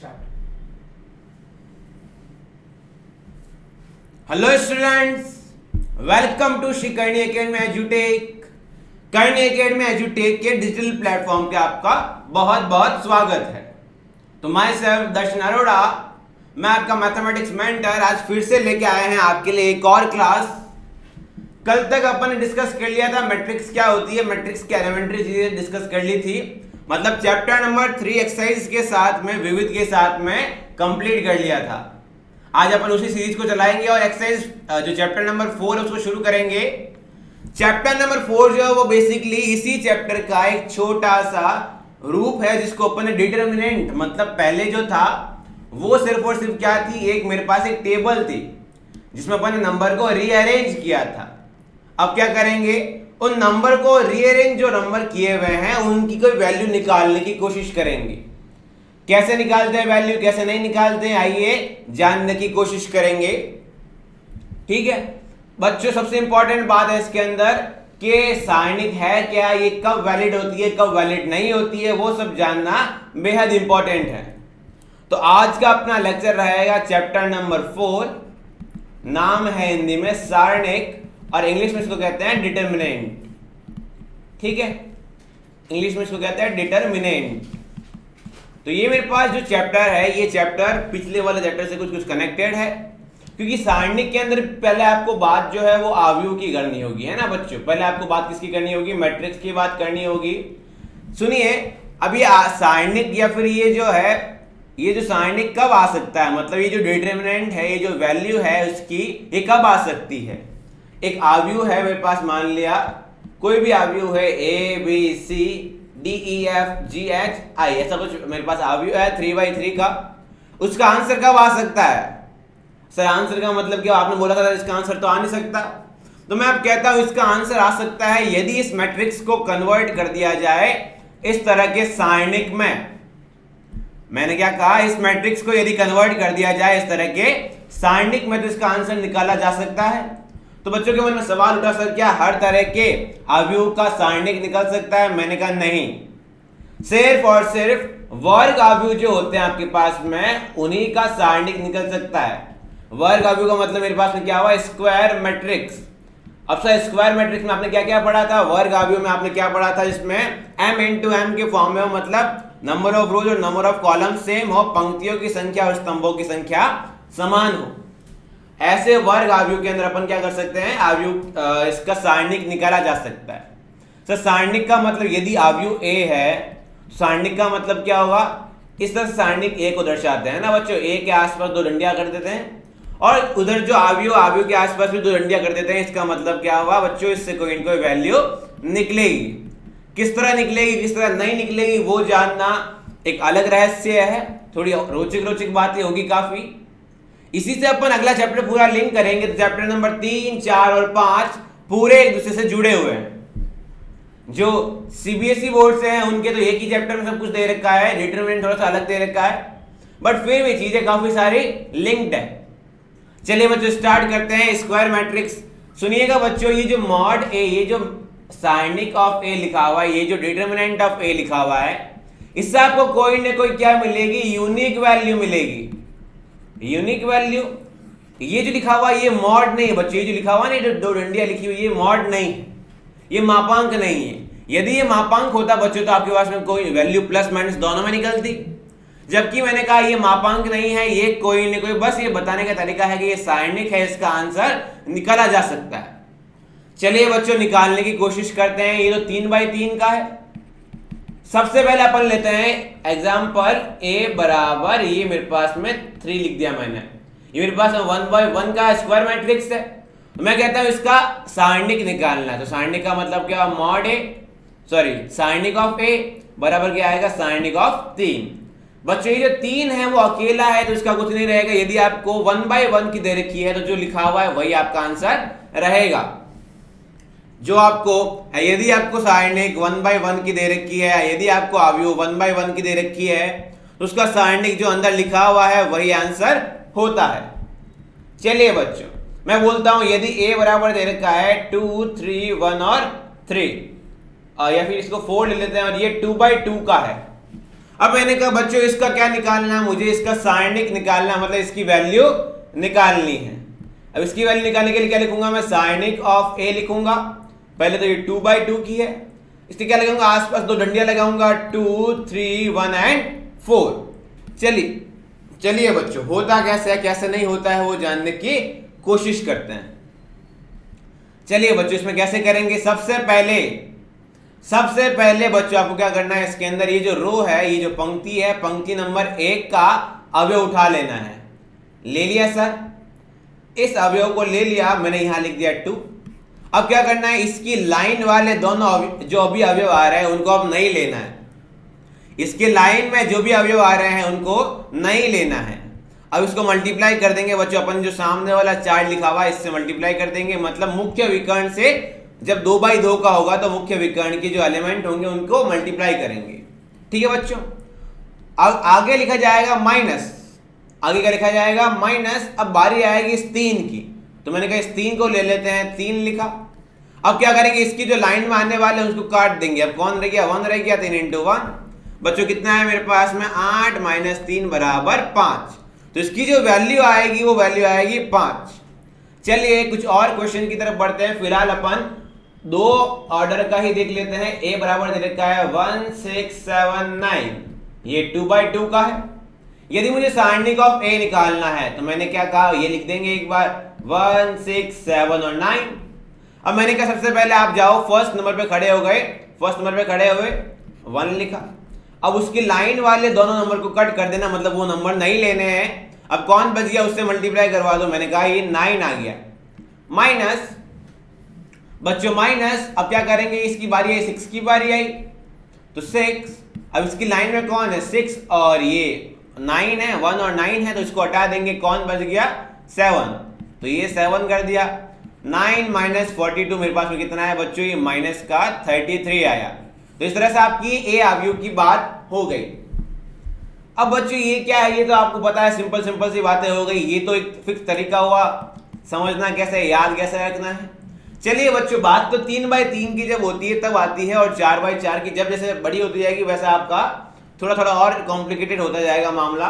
Start. Hello students, welcome to Shri Karni academy एजुटेक। Karni academy एजुटेक के digital platform पे आपका बहुत बहुत स्वागत है। तो माय सेल्फ दर्शन अरोड़ा, मैं आपका मैथमेटिक्स मेंटर, आज फिर से लेके आए हैं आपके लिए एक और क्लास। कल तक अपन ने डिस्कस कर लिया था मैट्रिक्स क्या होती है, मैट्रिक्स की एलिमेंट्री चीजें डिस्कस कर ली थी, मतलब चैप्टर नंबर 3 एक्सरसाइज के साथ में, विविध के साथ में कंप्लीट कर लिया था। आज अपन उसी सीरीज को चलाएंगे और एक्सरसाइज जो चैप्टर नंबर 4 है उसको शुरू करेंगे। चैप्टर नंबर 4 जो है वो बेसिकली इसी चैप्टर का एक छोटा सा रूप है, जिसको अपन ने डिटरमिनेंट, मतलब पहले जो था वो सिर्फ और सिर्फ क्या थी, एक मेरे पास एक टेबल थी जिसमें अपन ने नंबर को रीअरेंज किया था। अब क्या करेंगे, उन नंबर को रीअरेंज जो नंबर किए हुए हैं उनकी कोई वैल्यू निकालने की कोशिश करेंगे। कैसे निकालते हैं वैल्यू, कैसे नहीं निकालते हैं, आइए जानने की कोशिश करेंगे। ठीक है बच्चों, सबसे इंपॉर्टेंट बात है इसके अंदर कि सारणिक है क्या, ये कब वैलिड होती है, कब वैलिड नहीं होती है, वो सब जानना बेहद इंपॉर्टेंट है। तो आज का अपना लेक्चर रहेगा चैप्टर नंबर 4, नाम है हिंदी में सारणिक और इंग्लिश में इसको कहते हैं डिटरमिनेंट। ठीक है, इंग्लिश में इसको कहते हैं डिटरमिनेंट। तो ये मेरे पास जो चैप्टर है, ये चैप्टर पिछले वाले चैप्टर से कुछ कनेक्टेड है, क्योंकि सारणिक के अंदर पहले आपको बात जो है वो आव्यूह की करनी होगी, है ना बच्चों। पहले आपको बात किसकी करनी होगी, मैट्रिक्स की बात करनी होगी। सुनिए, अभी सारणिक या फिर ये जो है, ये जो सारणिक कब आ सकता है, मतलब ये जो डिटरमिनेंट है, ये जो वैल्यू है उसकी, ये कब आ सकती है। एक आव्यूह है मेरे पास, मान लिया कोई भी आव्यूह है, A B C D E F G H I, ऐसा कुछ मेरे पास आव्यूह है 3/3 का। उसका आंसर कब आ सकता है सर? आंसर का मतलब क्या, आपने बोला था इसका आंसर तो आ नहीं सकता, तो मैं अब कहता हूं इसका आंसर आ सकता है यदि इस मैट्रिक्स को कन्वर्ट कर दिया जाए इस तरह के सारणिक में। मैंने क्या कहा, इस मैट्रिक्स को यदि कन्वर्ट कर दिया जाए इस तरह के सारणिक में तो इसका आंसर निकाला जा सकता है। तो बच्चों के मन में सवाल उठा, सर क्या हर तरह के आव्यूह का सारणिक निकल सकता है? मैंने कहा नहीं, सिर्फ और सिर्फ वर्ग आव्यूह जो होते हैं आपके पास में उन्हीं का सारणिक निकल सकता है। वर्ग आव्यूह का मतलब मेरे पास में क्या हुआ, स्क्वायर मैट्रिक्स। अब सर स्क्वायर मैट्रिक्स में आपने क्या क्या पढ़ा था, वर्ग आव्यूह में आपने क्या पढ़ा था, जिसमें m इंटू एम के फॉर्म में हो, मतलब नंबर ऑफ रोज और नंबर ऑफ कॉलम सेम हो, पंक्तियों की संख्या और स्तंभों की संख्या समान हो। ऐसे वर्ग आव्यूह के अंदर अपन क्या कर सकते हैं, आव्यूह इसका सारणिक निकाला जा सकता है। सर सारणिक का मतलब, यदि आव्यूह ए है, सारणिक का मतलब क्या होगा, इस तरह सारणिक ए को दर्शाते हैं ना बच्चों, ए के आसपास दो डंडियां कर देते हैं और उधर जो आव्यूह के आसपास भी दो डंडियां कर देते हैं। इसका मतलब क्या होगा बच्चों, इससे कोई इनको वैल्यू निकलेगी। किस तरह निकलेगी, किस तरह नहीं निकलेगी, वो जानना एक अलग रहस्य है, थोड़ी रोचक बातें होगी काफी। इसी से अपन अगला चैप्टर पूरा लिंक करेंगे। तो चैप्टर नंबर 3, 4 और 5 पूरे एक दूसरे से जुड़े हुए हैं। जो सीबीएसई बोर्ड से हैं उनके तो एक ही चैप्टर में सब कुछ दे रखा है, डिटरमिनेंट थोड़ा सा अलग दे रखा है, बट फिर भी चीजें काफी सारी लिंक्ड है। चलिए बच्चों स्टार्ट करते हैं स्क्वायर मैट्रिक्स। सुनिएगा बच्चों, ये जो मॉड ए, ये जो सारणिक ऑफ ए लिखा हुआ है, ये जो डिटरमिनेंट ऑफ ए लिखा हुआ है, इससे आपको कोई ना कोई क्या मिलेगी, यूनिक वैल्यू मिलेगी। यूनिक वैल्यू, ये जो लिखा हुआ है ये मॉड नहीं है बच्चों, ये जो लिखा हुआ है ना, दो डंडियां लिखी हुई, ये मॉड नहीं है, ये मापांक नहीं है। यदि ये मापांक होता बच्चों तो आपके पास में कोई वैल्यू प्लस माइनस दोनों में निकलती, जबकि मैंने कहा ये मापांक नहीं है, ये कोई न कोई, बस ये बताने का तरीका है कि ये सारणिक है, इसका आंसर निकाला जा सकता है। चलिए बच्चों निकालने की कोशिश करते हैं। ये तो 3/3 का है। सबसे पहले अपन लेते हैं एग्जाम्पल ए बराबर, ये मेरे पास में 3 लिख दिया मैंने, ये मेरे पास 1/1 का स्क्वायर मैट्रिक्स है। तो मैं कहता हूं इसका सारणिक निकालना है। तो सारणिक का मतलब क्या, मॉड ए, सॉरी सारणिक ऑफ ए बराबर क्या आएगा, सारणिक ऑफ 3। बच्चों ये जो 3 है वो अकेला है तो इसका कुछ नहीं रहेगा। यदि आपको 1/1 की दे रखी है तो जो लिखा हुआ है वही आपका आंसर रहेगा। जो आपको, यदि आपको सारणिक 1/1 की दे रखी है, यदि आपको आव्यूह 1/1 की दे रखी है तो उसका सारणिक जो अंदर लिखा हुआ है वही आंसर होता है। चलिए बच्चों मैं बोलता हूं, यदि a बराबर दे रखा है 2, 3, 1 और 3, या फिर इसको 4 ले लेते हैं और ये 2/2 का है, अब मैंने कहा बच्चों इसका क्या निकालना है, मुझे इसका सारणिक निकालना है, मतलब इसकी वैल्यू निकालनी है। अब इसकी वैल्यू निकालने के लिए क्या लिखूंगा मैं, सारणिक ऑफ ए लिखूंगा। पहले तो ये 2/2 की है, इसके क्या लगाऊंगा, आसपास दो डंडियां लगाऊंगा, 2, 3, 1 एंड 4। चलिए बच्चों होता कैसे है कैसे नहीं होता है वो जानने की कोशिश करते हैं। चलिए बच्चों इसमें कैसे करेंगे, सबसे पहले बच्चों आपको क्या करना है, इसके अंदर ये जो रो है, ये जो पंक्ति है, पंक्ति नंबर 1 का अवयव उठा लेना है। ले लिया सर, इस अवयव को ले लिया मैंने, यहां लिख दिया 2। अब क्या करना है, इसकी लाइन वाले दोनों जो अभी अवयव आ रहे हैं उनको अब नहीं लेना है। इसके लाइन में जो भी अवयव आ रहे हैं उनको नहीं लेना है। अब इसको मल्टीप्लाई कर देंगे बच्चों, अपन जो सामने वाला चार्ट लिखा हुआ है इससे मल्टीप्लाई कर देंगे, मतलब मुख्य विकर्ण से जब 2/2 का होगा तो मुख्य विकर्ण के जो एलिमेंट होंगे उनको मल्टीप्लाई करेंगे। ठीक है बच्चों, अब आगे लिखा जाएगा माइनस, आगे क्या लिखा जाएगा, माइनस। अब बारी आएगी इस 3 की, तो मैंने कहा इस 3 को ले लेते हैं, 3 लिखा। अब क्या करेंगे, इसकी जो लाइन में आने वाले उसको काट देंगे। अब कौन रह गया, 1 रह गया, 3 × 1 बच्चों कितना है मेरे पास में, 8 - 3 = 5। तो इसकी जो वैल्यू आएगी वो वैल्यू आएगी 5। चलिए कुछ और क्वेश्चन की तरफ बढ़ते हैं। फिलहाल अपन 2 ऑर्डर का ही देख लेते हैं। ए बराबर दे रखा है 1, 6, 7, 9, ये 2/2 का है। यदि मुझे सारणिक ऑफ ए निकालना है तो मैंने क्या कहा, ये लिख देंगे एक बार, 1, 6, 7 और 9। अब मैंने कहा सबसे पहले आप जाओ फर्स्ट नंबर पे खड़े हो गए, 1 लिखा। अब उसकी लाइन वाले दोनों नंबर को कट कर देना, मतलब वो नंबर नहीं लेने हैं। अब कौन बच गया, उससे मल्टीप्लाई करवा दो। मैंने कहा ये 9 आ गया, माइनस बच्चों माइनस। अब क्या करेंगे, इसकी बारी आई, 6 की बारी आई तो 6। अब इसकी लाइन में कौन है, 6 और ये 9 है, 1 और 9 है, तो इसको हटा देंगे, कौन बच गया, 7। तो ये 7 कर दिया। 9 - 42 मेरे पास में कितना है बच्चों, ये माइनस का 33 आया। तो इस तरह से आपकी ए अवयव की बात हो गई। अब बच्चों ये क्या है, ये तो आपको पता है, सिंपल सी बातें हो गई। ये तो एक फिक्स तरीका हुआ, समझना कैसे, याद कैसे रखना है। चलिए बच्चों बात तो 3/3 की जब होती है तब आती है, और 4/4 की जब जैसे बड़ी होती जाएगी वैसा आपका थोड़ा और कॉम्प्लिकेटेड होता जाएगा मामला।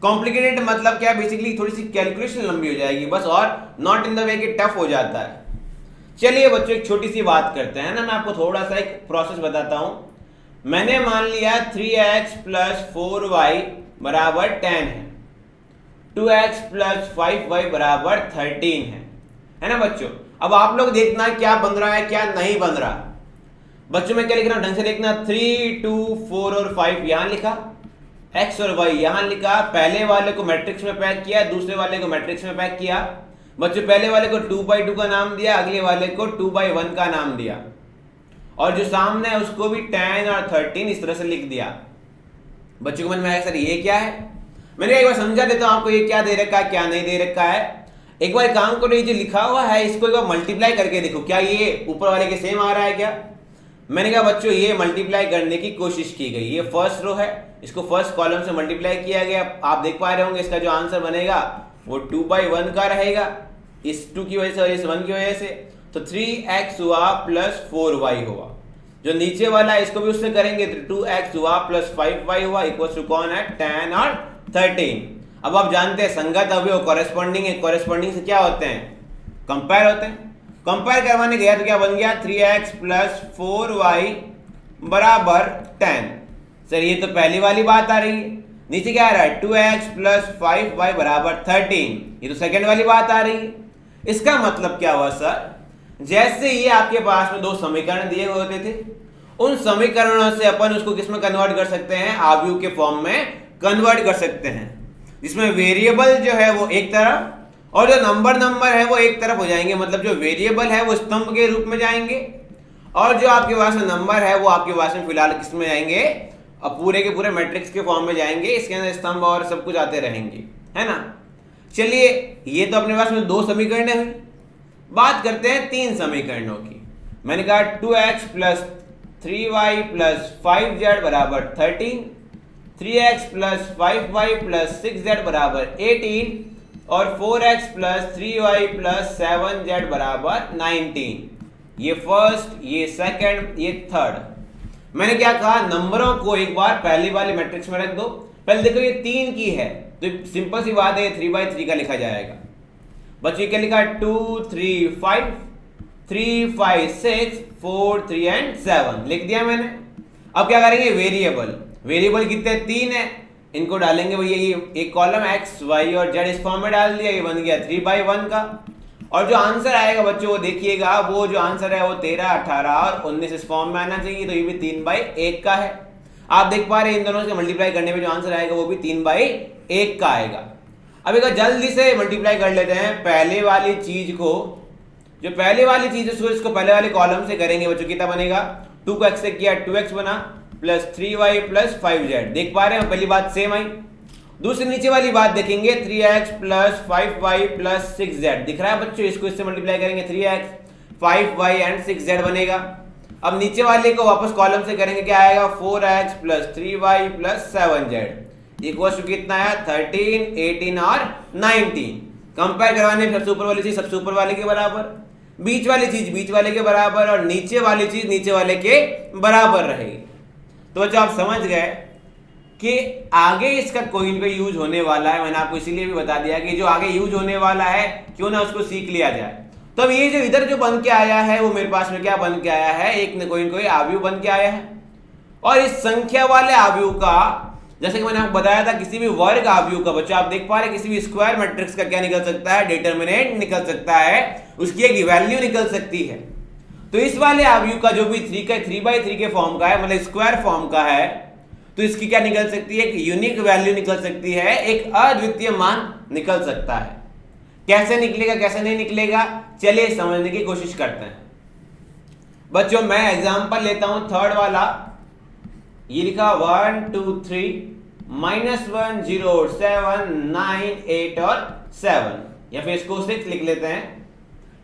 कॉम्प्लिकेटेड मतलब क्या, बेसिकली थोड़ी सी कैलकुलेशन लंबी हो जाएगी बस, और नॉट इन द वे कि टफ हो जाता है। चलिए बच्चों एक छोटी सी बात करते हैं ना, मैं आपको थोड़ा सा एक प्रोसेस बताता हूं। मैंने मान लिया 3x + 4y = 10 है, 2x + 5y = 13 है ना बच्चों। अब आप लोग देखना क्या बन रहा है क्या नहीं बन रहा। बच्चों में क्या लिख रहा हूं, ढंग से देखना, 3, 2, 4 और 5 यहां लिखा, x और y यहां लिखा। पहले वाले को मैट्रिक्स में पैक किया, दूसरे वाले को मैट्रिक्स में पैक किया। बच्चों पहले वाले को 2/2 का नाम दिया, अगले वाले को 2/1 का नाम दिया, और जो सामने है उसको भी 10 और 13 इस तरह से लिख दिया। बच्चों को मन में आया सर ये क्या है, मैंने एक बार समझा देता हूं आपको ये क्या दे रखा है क्या नहीं दे रखा है। एक बार काम करो, ये जो लिखा हुआ है इसको एक बार मल्टीप्लाई करके देखो, क्या ये ऊपर वाले के सेम आ रहा है क्या। मैंने कहा बच्चों ये मल्टीप्लाई करने की कोशिश की गई, ये फर्स्ट रो है, इसको फर्स्ट कॉलम से मल्टीप्लाई किया गया। आप देख पा रहे होंगे इसका जो आंसर बनेगा वो 2/1 का रहेगा, इस 2 की वजह से और इस 1 की वजह से। तो 3x हुआ + 4y हुआ। जो नीचे वाला है इसको भी उससे करेंगे, तो 2x हुआ + 5y हुआ, इक्वल टू कौन है, 10 और 13। अब आप जानते हैं संगत अवयव कॉरेस्पॉन्डिंग है, कॉरेस्पॉन्डिंग से क्या होते हैं, कंपेयर होते हैं। कंपेयर करवाने गया तो क्या बन गया, 3x + 4y = 10। सर ये तो पहली वाली बात आ रही है। नीचे क्या आ रहा है, 2x + 5y = 13, ये तो सेकंड वाली बात आ रही है। इसका मतलब क्या हुआ सर, जैसे ये आपके पास में 2 समीकरण दिए हुए होते थे, उन समीकरणों से अपन उसको किस में कन्वर्ट कर सकते हैं, अवयव के फॉर्म में कन्वर्ट कर सकते हैं, जिसमें वेरिएबल जो है वो एक तरफ और जो नंबर है वो एक तरफ हो जाएंगे। मतलब जो वेरिएबल है वो स्तंभ के रूप में जाएंगे, और जो आपके पास में नंबर है वो आपके पास में फिलहाल किस में जाएंगे, अब पूरे के पूरे मैट्रिक्स के फॉर्म में जाएंगे। इसके अंदर स्तंभ और सब कुछ आते रहेंगे, है ना। चलिए ये तो अपने पास में 2 समीकरण है, बात करते हैं 3 समीकरणों की। मैंने कहा 2x + 3y + 5z = 13, 3x + 5y + 6z = 18 और 4x + 3y + 7z = 19। ये फर्स्ट, ये सेकंड, ये थर्ड। मैंने क्या कहा, नंबरों को एक बार पहली वाली मैट्रिक्स में रख दो। पहले देखो ये 3 की है तो सिंपल सी बात है 3/3 का लिखा जाएगा। बच्चों क्या लिखा, 2 3 5 3 5 6 4 3 एंड 7 लिख दिया मैंने। अब क्या करेंगे, वेरिएबल कितने 3 है, इनको डालेंगे भैया ये एक कॉलम x y और z इस फॉर्म में डाल दिया, ये बन गया 3/1 का। और जो आंसर आएगा बच्चों वो देखिएगा, वो जो आंसर है वो 13 18 और 19 इस फॉर्म में आना चाहिए, तो ये भी 3/1 का है। आप देख पा रहे हैं इन दोनों से मल्टीप्लाई करने में जो आंसर आएगा वो भी 3/1 का आएगा। अब एक जल्दी से मल्टीप्लाई कर लेते हैं पहले वाली चीज को, जो पहले वाली चीज है इसको पहले वाले कॉलम से करेंगे बच्चों, कितना बनेगा, 2 को x से किया 2x बना प्लस 3y प्लस 5z। देख पा रहे हैं पहली बात सेम आई। दूसरी नीचे वाली बात देखेंगे 3x plus 5y plus 6z, दिख रहा है बच्चों, इसको इससे मल्टीप्लाई करेंगे 3x 5y एंड 6z बनेगा। अब नीचे वाले को वापस कॉलम से करेंगे, क्या आएगा 4x plus 3y plus 7z equal to कितना है 13 18 और 19। कंपेयर करवाने सबसे ऊपर वाली चीज सबसे ऊपर वाले के बराबर, बीच वाली चीज बीच वाले के बराबर और नीचे वाली चीज नीचे वाले के बराबर रहेगी। तो बच्चों आप समझ गए कि आगे इसका कोई पे यूज होने वाला है। मैंने आपको इसीलिए भी बता दिया कि जो आगे यूज होने वाला है क्यों ना उसको सीख लिया जाए। तो अब ये जो इधर जो बन के आया है वो मेरे पास में क्या बन के आया है, एक न कोई आव्यूह बन के आया है। और इस संख्या वाले आव्यूह का, जैसे कि मैंने आपको बताया था, किसी भी वर्ग आव्यूह का बच्चों आप देख पा रहे हैं, किसी भी स्क्वायर मैट्रिक्स का क्या निकल सकता है, डिटरमिनेंट निकल सकता है, उसकी एक वैल्यू निकल सकती है। तो इस वाले आव्यूह का जो भी 3/3 के फॉर्म का है, मतलब स्क्वायर फॉर्म का है, तो इसकी क्या निकल सकती है, एक यूनिक वैल्यू निकल सकती है, एक अद्वितीय मान निकल सकता है। कैसे निकलेगा कैसे नहीं निकलेगा, चलिए समझने की कोशिश करते हैं। बच्चों मैं एग्जांपल लेता हूं थर्ड वाला, ये लिखा 1 2 3 -1 0 7 9 8 और 7, या फिर इसको 6 लिख लेते हैं।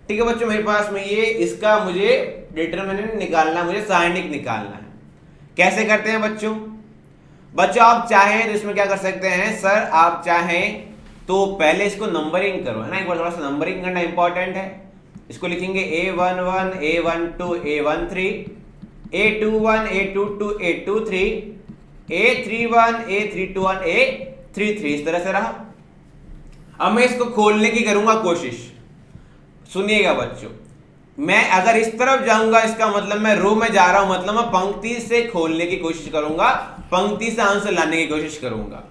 ठीक है बच्चों, मेरे पास में ये इसका मुझे डिटरमिनेंट निकालना, मुझे सारणिक निकालना है। कैसे करते हैं बच्चों आप चाहें तो इसमें क्या कर सकते हैं, सर आप चाहें तो पहले इसको नंबरिंग करो, है ना, एक बार थोड़ा सा नंबरिंग करना इंपॉर्टेंट है। इसको लिखेंगे A11 A12 A13 A21 A22 A23 A31 A32 और A33, इस तरह से रहा। अब मैं इसको खोलने की करूंगा कोशिश। सुनिएगा बच्चों, मैं अगर इस तरफ जाऊंगा इसका मतलब मैं रो में जा रहा हूं, मतलब मैं पंक्ति से खोलने की कोशिश करूंगा, पंक्ति से आंसर लाने की कोशिश करूंगा।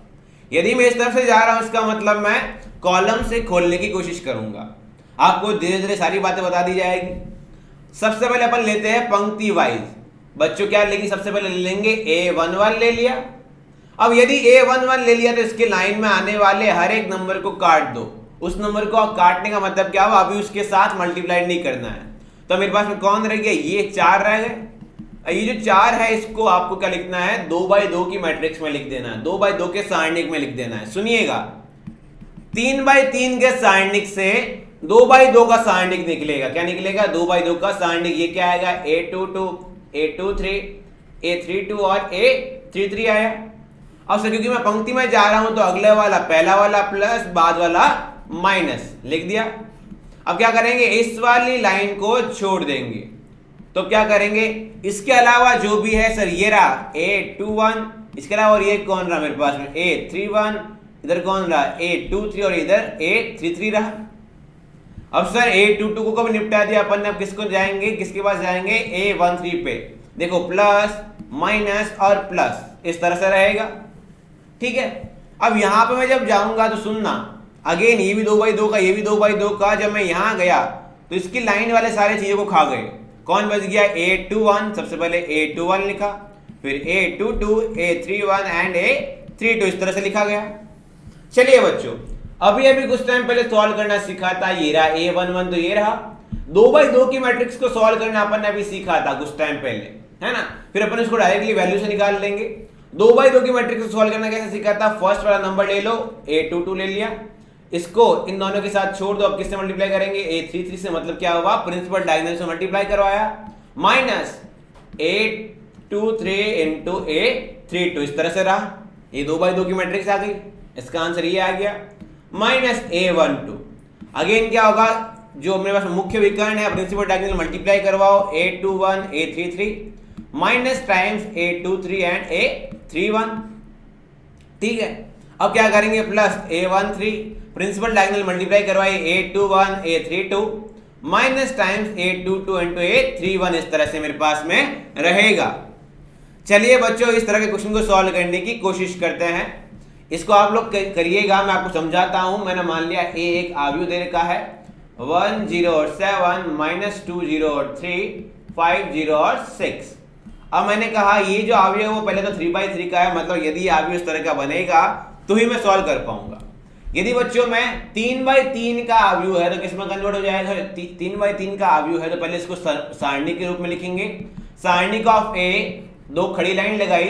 यदि मैं इस तरफ से जा रहा हूं इसका मतलब मैं कॉलम से खोलने की कोशिश करूंगा। आपको धीरे धीरे सारी बातें बता दी जाएगी। सबसे पहले अपन लेते हैं पंक्ति वाइज। बच्चों क्या लेंगे, सबसे पहले ले लेंगे A11 ले लिया। अब यदि A11 ले लिया तो इसके लाइन में आने वाले हर एक नंबर को काट दो। उस नंबर को काटने का मतलब क्या हुआ, अभी उसके साथ मल्टीप्लाई नहीं करना है। तो मेरे पास में कौन रह गया, ये 4 रह गए। ये जो 4 है इसको आपको क्या लिखना है, 2/2 की मैट्रिक्स में लिख देना है, 2/2 के सारणिक में लिख देना है। सुनिएगा 3/3 के सारणिक से 2/2 का सारणिक निकलेगा। क्या निकलेगा, 2/2 का सारणिक। ये क्या आएगा, A22 A23 A32 और A33 आया। अब सर क्योंकि मैं पंक्ति में जा रहा हूं तो अगले वाला पहला वाला प्लस बाद वाला माइनस लिख दिया। अब क्या करेंगे, इस वाली लाइन को छोड़ देंगे। तो क्या करेंगे, इसके अलावा जो भी है सर ये रहा A21, इसके अलावा और ये कौन रहा मेरे पास में A31, इधर कौन रहा A23 और इधर A33 रहा। अब सर A22 को कब निपटा दिया अपन ने, अब किसको जाएंगे, किसके पास जाएंगे, A13 पे। देखो प्लस माइनस और प्लस इस तरह से रहेगा। ठीक है, अब यहां पे मैं जब जाऊंगा तो सुनना, अगेन ये भी 2/2 का, ये भी 2/2 का। जब मैं यहां गया तो इसकी लाइन वाले सारे चीजों को खा गए। कौन बच गया, A21, सबसे पहले A21 लिखा, फिर A22 A31 एंड A32, इस तरह से लिखा गया। चलिए बच्चों, अभी कुछ टाइम पहले सॉल्व करना सीखा था, ये रहा A11 तो ये रहा। 2/2 की मैट्रिक्स को सॉल्व करना अपन ने अभी सीखा था कुछ टाइम पहले, है ना। फिर अपन इसको डायरेक्टली वैल्यू से निकाल लेंगे। 2/2 की मैट्रिक्स को सॉल्व करना कैसे सीखा था, फर्स्ट वाला नंबर ले लो, A22 ले लिया, इसको इन दोनों के साथ छोड़ दो। अब किससे मल्टीप्लाई करेंगे, A33 से, मतलब क्या हुआ, प्रिंसिपल डायगोनल से मल्टीप्लाई करवाया, माइनस A23 इंटू A32, इस तरह से रहा। ये 2/2 की मैट्रिक्स आ गई, इसका आंसर ये आ गया, माइनस A12। अगेन क्या होगा, जो मेरे पास मुख्य विकर्ण है, प्रिंसिपल डायगोनल मल्टीप्लाई करवाओ, A21 A33 minus times A23 and A31। ठीक है, अब क्या करेंगे plus A13 principal diagonal multiply करवाइए A21 A32 minus times A22 into A31, इस तरह से मेरे पास में रहेगा। चलिए बच्चों इस तरह के क्वेश्चन को सॉल्व करने की कोशिश करते हैं। इसको आप लोग करिएगा, मैं आपको समझाता हूं। मैंने मान लिया A एक आव्यूह दे रखा है 1 0 और 7 माइनस 2 0 और 3 5 0 और 6। अब मैंने कहा ये जो आव्यूह है वो पहले तो 3/3 का है, मतलब यदि आव्यूह इस तरह का बनेगा तो ही मैं सॉल्व कर पाऊंगा। यदि बच्चों में 3/3 का आव्यूह है तो किसमें कन्वर्ट हो जाएगा? 3/3 का आव्यूह है तो पहले इसको सारणी के रूप में लिखेंगे। सारणी ऑफ A, दो खड़ी लाइन लगाई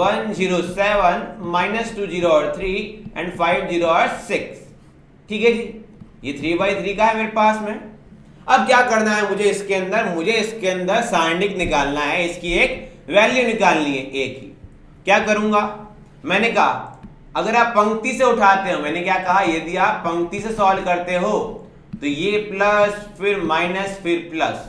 1 0 7 माइनस 2 0 और 3 एंड 5 0 और 6। ठीक है जी, ये 3/3 का है मेरे पास में। अब क्या करना है मुझे इसके अंदर सारणिक निकालना है, इसकी एक वैल्यू निकालनी है A की। क्या करूंगा? मैंने कहा अगर आप पंक्ति से उठाते हो, मैंने क्या कहा, यदि आप पंक्ति से सॉल्व करते हो तो ये प्लस फिर माइनस फिर प्लस।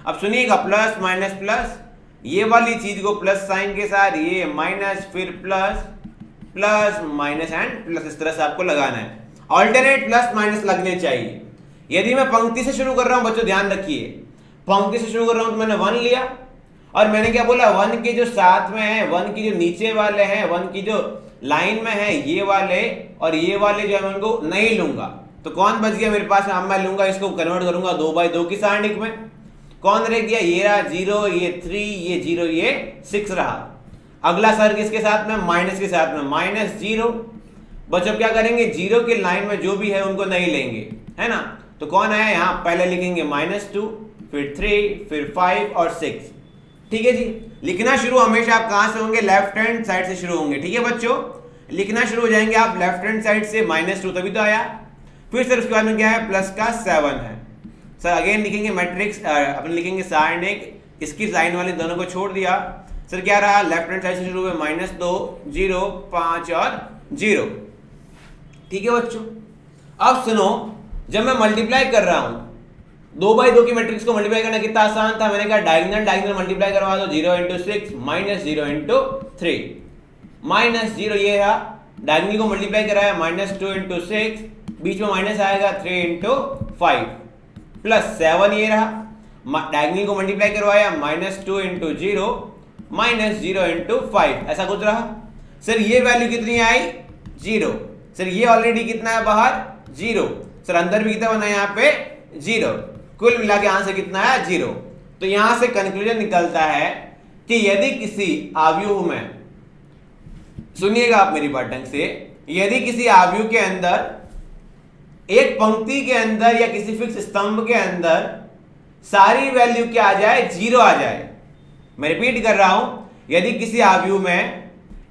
अब सुनिएगा, प्लस माइनस प्लस, ये वाली चीज को प्लस साइन के साथ, ये माइनस फिर plus, plus minus and plus, इस तरह से आपको लगाना है। ऑल्टरनेट प्लस माइनस लगने चाहिए। यदि मैं पंक्ति से शुरू कर रहा हूं बच्चों ध्यान रखिए, पंक्ति से शुरू कर रहा हूं तो मैंने 1 लिया और मैंने क्या बोला, 1 के जो साथ में है, 1 की जो नीचे वाले हैं, 1 की जो लाइन में है ये वाले और ये वाले जो है मैं उनको नहीं लूंगा। तो कौन बच गया मेरे पास? अब मैं लूंगा, इसको कन्वर्ट करूंगा 2/2 की सारणिक में। कौन रह गया? ये रहा 0, ये 3, ये 0, ये 6 रहा। अगला सर किसके साथ में? माइनस के साथ में, माइनस 0। बच्चों क्या करेंगे, 0 की लाइन में जो भी है उनको नहीं लेंगे, है ना। तो कौन आया यहाँ? पहले लिखेंगे -2 फिर 3 फिर 5 और 6। ठीक है जी, लिखना शुरू हमेशा आप कहां से होंगे? लेफ्ट हैंड साइड से शुरू होंगे। ठीक है बच्चों, लिखना शुरू हो जाएंगे आप लेफ्ट हैंड साइड से। -2 तभी तो आया। फिर सर उसके बाद में क्या है? प्लस का 7 है। सर अगेन लिखेंगे मैट्रिक्स, अपन लिखेंगे सारणिक, इसकी लाइन वाले दोनों को छोड़ दिया। सर क्या रहा? लेफ्ट हैंड साइड से शुरू हुए -2 0 5 और 0। ठीक है बच्चों, अब सुनो, जब मैं मल्टीप्लाई कर रहा हूं 2/2 की मैट्रिक्स को मल्टीप्लाई करना कितना आसान था। मैंने कहा डायगोनल मल्टीप्लाई करवा दो, 0 × 6 माइनस 0 × 3 माइनस 0, ये रहा। डायगोनल को मल्टीप्लाई कराया -2 × 6, बीच में माइनस आएगा 3 × 5 प्लस 7, ये रहा। डायगोनल को मल्टीप्लाई करवाया -2 × 0 माइनस 0 × 5, ऐसा कुछ रहा। सर ये वैल्यू कितनी आई? 0। सर ये ऑलरेडी कितना है बाहर? 0। सर अंदर भी कितना बना है यहाँ पे? 0। कुल मिला के आंसर कितना है? 0। तो यहां से कंक्लूजन निकलता है कि यदि किसी आव्यूह में, सुनिएगा आप मेरी बात ढंग से, यदि किसी आव्यूह के अंदर एक पंक्ति के अंदर या किसी फिक्स स्तंभ के अंदर सारी वैल्यू क्या आ जाए? 0 आ जाए। मैं रिपीट कर रहा हूं, यदि किसी आव्यूह में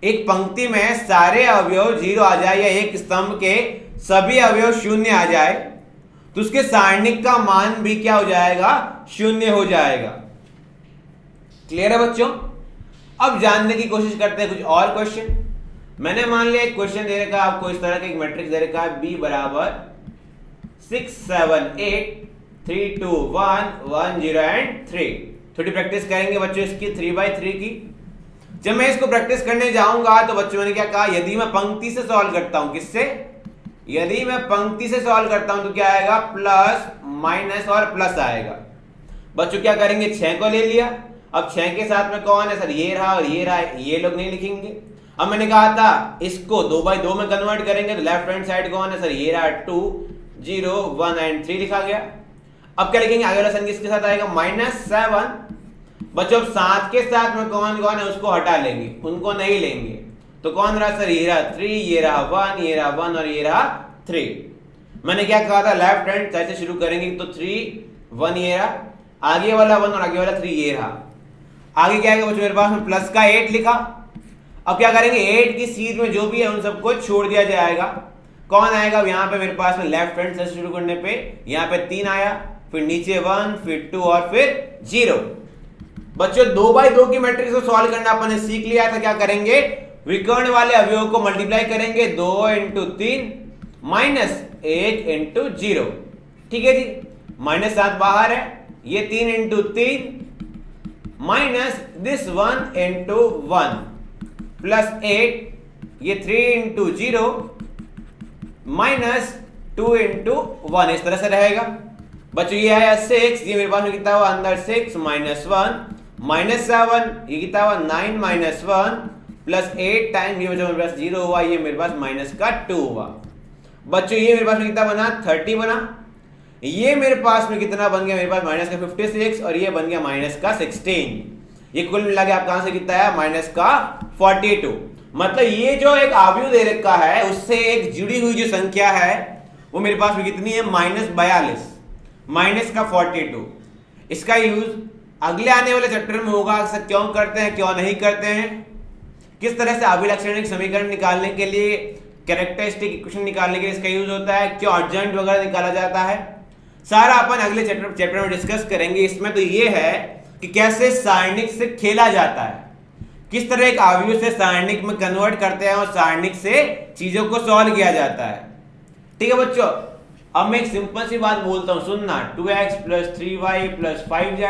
एक पंक्ति में सारे अवयव 0 आ जाए या एक स्तंभ के सभी अवयव 0 आ जाए तो उसके सारणिक का मान भी क्या हो जाएगा? 0 हो जाएगा। क्लियर है बच्चों? अब जानने की कोशिश करते हैं कुछ और क्वेश्चन। मैंने मान लिया एक क्वेश्चन दे रखा है आपको, इस तरह का एक मैट्रिक्स दे रखा है B बराबर 6 7 8 3 2 1 1 0 एंड 3। थोड़ी प्रैक्टिस करेंगे बच्चों इसकी 3/3 की। जब मैं इसको प्रैक्टिस करने जाऊंगा तो बच्चों ने क्या कहा, यदि मैं पंक्ति से सॉल्व करता हूं, किससे? यदि मैं पंक्ति से सॉल्व करता हूं तो क्या आएगा? प्लस माइनस और प्लस आएगा। बच्चों क्या करेंगे? 6 को ले लिया। अब 6 के साथ में कौन है? सर ये रहा और ये रहा, ये लोग नहीं लिखेंगे। अब मैंने कहा था इसको 2/2 में कन्वर्ट करेंगे तो लेफ्ट हैंड साइड कौन है? सर ये रहा 2 0 1 एंड 3 लिखा गया। अब क्या लिखेंगे? आगे वाला सन किसके साथ आएगा? -7। बच्चों 7 के साथ में कौन कौन है उसको हटा लेंगे, उनको नहीं लेंगे। तो कौन रहा? सर ये रहा 3, ये रहा 1, ये रहा 1 और ये रहा 3। मैंने क्या कहा था? लेफ्ट हैंड साइड से शुरू करेंगे तो 3 1 ये रहा, आगे वाला 1 और आगे वाला 3 ये रहा। आगे क्या आएगा बच्चों मेरे पास में? प्लस का 8 लिखा। अब क्या करेंगे? 8 की सीध में जो भी है उन सबको छोड़ दिया जाएगा। कौन आएगा? यहाँ पे मेरे पास में लेफ्ट हैंड से शुरू करने पे यहाँ पे 3 आया, फिर नीचे 1 फिर 2 और फिर 0। बच्चों 2/2 की मैट्रिक्स को सॉल्व करना अपन ने सीख लिया था। क्या करेंगे? विकर्ण वाले अवयवों को मल्टीप्लाई करेंगे 2 × 3 माइनस 1 × 0। ठीक है जी, -7 बाहर है, ये 3 × 3 माइनस दिस 1 इंटू 1 प्लस 8 ये 3 इंटू 0 माइनस 2 इंटू 1 इस तरह से रहेगा। बच्चों ये है 6, ये मेरे पास में कितना हुआ अंदर 6 माइनस 1 माइनस 7 ये कितना हुआ 9 माइनस 1 प्लस 8 टाइम ये बच्चों मेरे पास 0 हुआ, ये मेरे पास माइनस का 2 हुआ। बच्चों ये मेरे पास में कितना बना 30 बना। ये मेरे पास में कितना बन गया, मेरे पास माइनस का 56 और ये बन गया माइनस का 16। ये कुल मिला के आप कहां से कितना है माइनस का 42। मतलब ये जो एक आव्यूह दे रखा है उससे एक जुड़ी हुई जो संख्या है वो मेरे पास में कितनी है माइनस 42 माइनस का 42। इसका यूज अगले आने वाले चैप्टर में होगा। अक्सर क्यों करते हैं क्यों नहीं करते हैं, किस तरह से अभिलक्षणिक समीकरण निकालने के लिए, कैरेक्टरिस्टिक इक्वेशन निकालने के लिए इसका यूज होता है, क्यों अर्जेंट वगैरह निकाला जाता है, सारा अपन अगले चैप्टर में डिस्कस करेंगे। इसमें तो ये है कि कैसे सारणिक से खेला जाता है, किस तरह एक आव्यूह से सारणिक में कन्वर्ट करते हैं और सारणिक से चीजों को सॉल्व किया जाता है। ठीक है बच्चों, अब मैं एक सिंपल सी बात बोलता हूं, सुनना। 2x plus 3y plus 5z,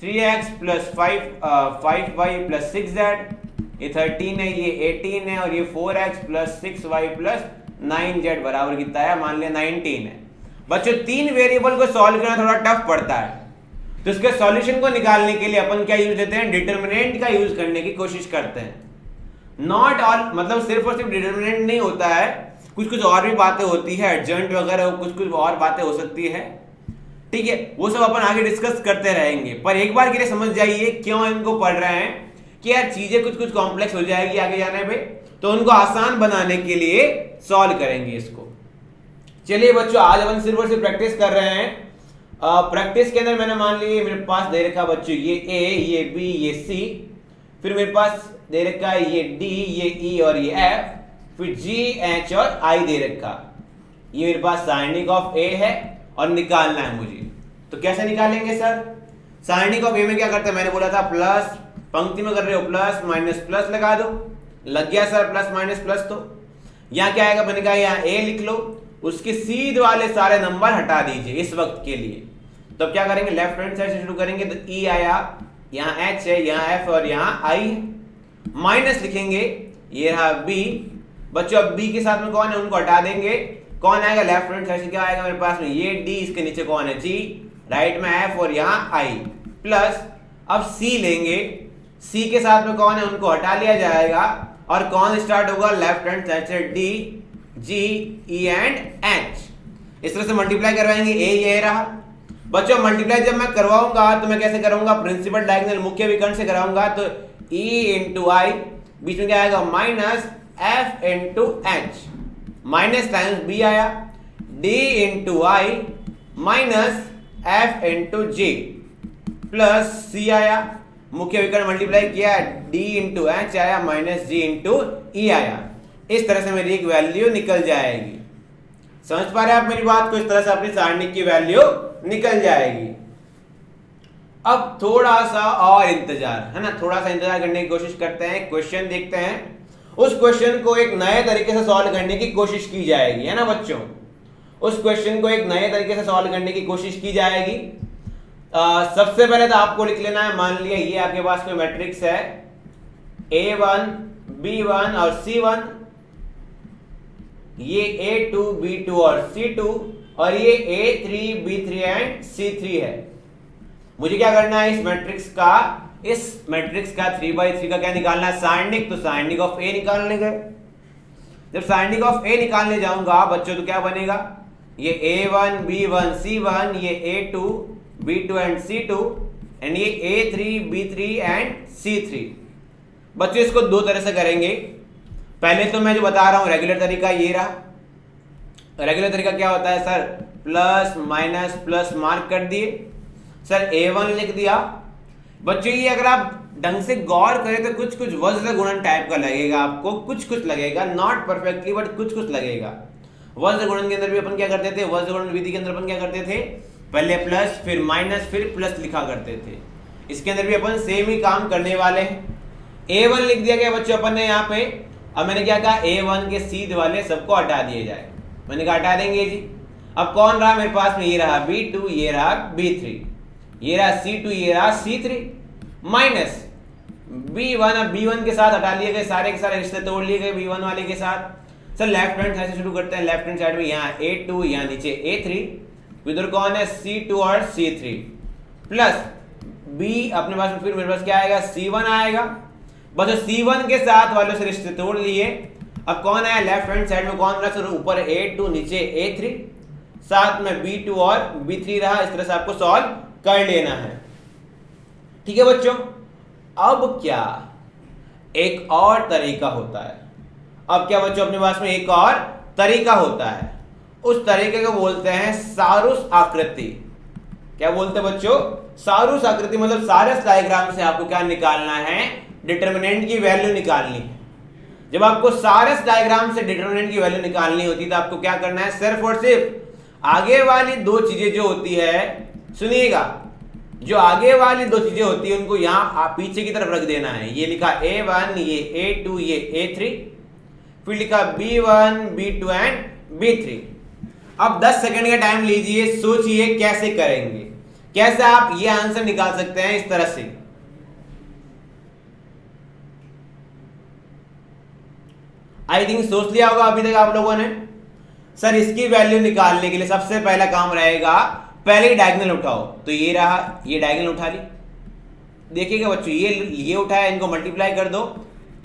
3x plus 5y plus 6z, ये 13 है, ये 18 है और ये 4x plus 6y plus 9z बराबर कितना है, मान लिया 19 है। बच्चों तीन वेरिएबल को सॉल्व करना थोड़ा टफ पड़ता है, तो इसके सॉल्यूशन को निकालने के लिए अपन क्या यूज देते हैं, डिटरमिनेंट का यूज करने की कोशिश करते हैं। नॉट ऑल, मतलब सिर्फ और सिर्फ डिटरमिनेंट नहीं होता है, कुछ कुछ और भी बातें होती है, एडजॉइंट वगैरह कुछ कुछ और बातें हो सकती है। ठीक है, वो सब अपन आगे डिस्कस करते रहेंगे, पर एक बार के लिए समझ जाइए क्यों इनको पढ़ रहे हैं कि यार चीजें कुछ कुछ कॉम्प्लेक्स हो जाएगी आगे जाने पे, तो उनको आसान बनाने के लिए सॉल्व करेंगे इसको। चलिए बच्चों, आज अपन सिर्फ और सिर्फ प्रैक्टिस कर रहे हैं। प्रैक्टिस के अंदर मैंने मान लिया मेरे पास दे रखा बच्चों ये A, ये B, ये C, फिर मेरे पास दे रखा है ये D, ये E और ये F, फिर G, H और I दे रखा। ये मेरे पास सारणिक ऑफ A है और निकालना है मुझे। तो कैसे निकालेंगे सर? सारणिक ऑफ A में क्या करते हैं, मैंने बोला था प्लस, पंक्ति में कर रहे हो प्लस माइनस प्लस लगा दो, लग गया सर प्लस माइनस प्लस। तो यहाँ क्या आएगा, मैंने कहा यहाँ A लिख लो, उसके सीध वाले सारे नंबर हटा दीजिए इस वक्त के लिए। तो अब क्या करेंगे, लेफ्ट हैंड साइड से शुरू करेंगे, तो E आया, यहाँ H है, यहाँ F और यहाँ I है, माइनस लिखेंगे, ये रहा B। बच्चों अब B के साथ में कौन है, उनको हटा देंगे, कौन आएगा लेफ्ट हैंड साइड से, क्या आएगा मेरे पास में ये D, इसके नीचे कौन है G, राइट में F और यहाँ I, प्लस अब C लेंगे, C के साथ में कौन है, उनको हटा लिया जाएगा और कौन स्टार्ट होगा लेफ्ट हैंड साइड से D, G, E and H। इस तरह से मल्टीप्लाई करवाएंगे, A ये रहा। बच्चों मल्टीप्लाई जब मैं करवाऊंगा तो मैं कैसे करूंगा, प्रिंसिपल डायगोनल मुख्य विकर्ण से कराऊंगा, तो E इंटू आई, बीच में क्या आएगा minus F into H, minus times B आया, D into I minus F into J, plus C आया, मुख्य विकर्ण मल्टीप्लाई किया, D इंटू H आया माइनस G इंटू E आया। इस तरह से मेरी एक वैल्यू निकल जाएगी। समझ पा रहे हैं आप मेरी बात को? इस तरह से अपनी सारणिक की वैल्यू निकल जाएगी। अब थोड़ा सा और इंतजार है ना, थोड़ा सा इंतजार करने की कोशिश करते हैं, क्वेश्चन देखते हैं, उस क्वेश्चन को एक नए तरीके से सॉल्व करने की कोशिश की जाएगी, है ना बच्चों। उस क्वेश्चन को एक नए तरीके से सॉल्व करने की कोशिश की जाएगी। सबसे पहले तो आपको लिख लेना है, मान लिया ये आपके पास कोई मैट्रिक्स है A1, B1 और C1, ये A2, B2 और C2 और ये A3, B3 एंड C3 है। मुझे क्या करना है, इस मैट्रिक्स का 3/3 का क्या निकालना है, सारणिक। तो सारणिक ऑफ A निकालने गए, जब सारणिक ऑफ A निकालने जाऊंगा बच्चों तो क्या बनेगा, ये A1, B1, C1, ये A2, B2 and C2 and ये A3, B3 एंड C3। बच्चों इसको दो तरह से करेंगे। पहले तो मैं जो बता रहा हूं रेगुलर तरीका ये रहा। रेगुलर तरीका क्या होता है sir, plus minus plus mark कर दिए, सर A1 लिख दिया। बच्चों ये अगर आप ढंग से गौर करें तो कुछ कुछ वज्र गुणन टाइप का लगेगा आपको, कुछ कुछ लगेगा, नॉट परफेक्टली बट कुछ कुछ लगेगा। वज्र गुणन के अंदर भी अपन क्या करते थे, वज्र गुणन विधि के अंदर अपन क्या करते थे, पहले प्लस फिर माइनस फिर प्लस लिखा करते थे। इसके अंदर भी अपन सेम ही काम करने वाले हैं। A1 लिख दिया गया बच्चों अपन ने यहाँ पे। अब मैंने क्या कहा, A1 के सीध वाले सबको हटा दिए जाए, मैंने कहा हटा देंगे जी। अब कौन रहा मेरे पास में, ये रहा B2, ये रहा B3, ये रहा C2, ये रहा C3। Minus B1। अब B1 के साथ हटा लिए गए सारे के सारे रिश्ते तोड़ लिए गए B1 वाले के साथ। सर लेफ्ट हैंड साइड से शुरू करते हैं। लेफ्ट हैंड साइड में यहाँ A2, यहाँ नीचे A3, इधर कौन है C2 और C3 प्लस B अपने पास में, फिर मेरे पास क्या आएगा C1 आएगा। बस C1 के साथ वालों से रिश्ते तोड़ लिए। अब कौन है लेफ्ट हैंड साइड में, कौन रहा? ऊपर A2 नीचे A3, साथ में B2 और B3 रहा। इस तरह से आपको सॉल्व कर लेना है। ठीक है बच्चों, अब क्या एक और तरीका होता है। अब क्या बच्चों अपने पास में एक और तरीका होता है, उस तरीके को बोलते हैं सारूस आकृति। क्या बोलते हैं बच्चों? सारूस आकृति। मतलब सारस डायग्राम से आपको क्या निकालना है? डिटरमिनेंट की वैल्यू निकालनी है। जब आपको सारस डायग्राम से डिटरमिनेंट की वैल्यू निकालनी होती है तो आपको क्या करना है? सिर्फ और सिर्फ आगे वाली दो चीजें जो होती है, सुनिएगा, जो आगे वाली दो चीजें होती है उनको यहां पीछे की तरफ रख देना है। ये लिखा A1, ये A2, ये A3, फिर लिखा B1, B2 एंड B3। अब 10 सेकंड का टाइम लीजिए, सोचिए कैसे करेंगे, कैसे आप ये आंसर निकाल सकते हैं इस तरह से। आई थिंक सोच लिया होगा अभी तक आप लोगों ने। सर इसकी वैल्यू निकालने के लिए सबसे पहला काम रहेगा, पहले डायगोनल उठाओ। तो ये रहा, ये डायगोनल उठा ली। देखिएगा बच्चों, ये उठाया, इनको मल्टीप्लाई कर दो।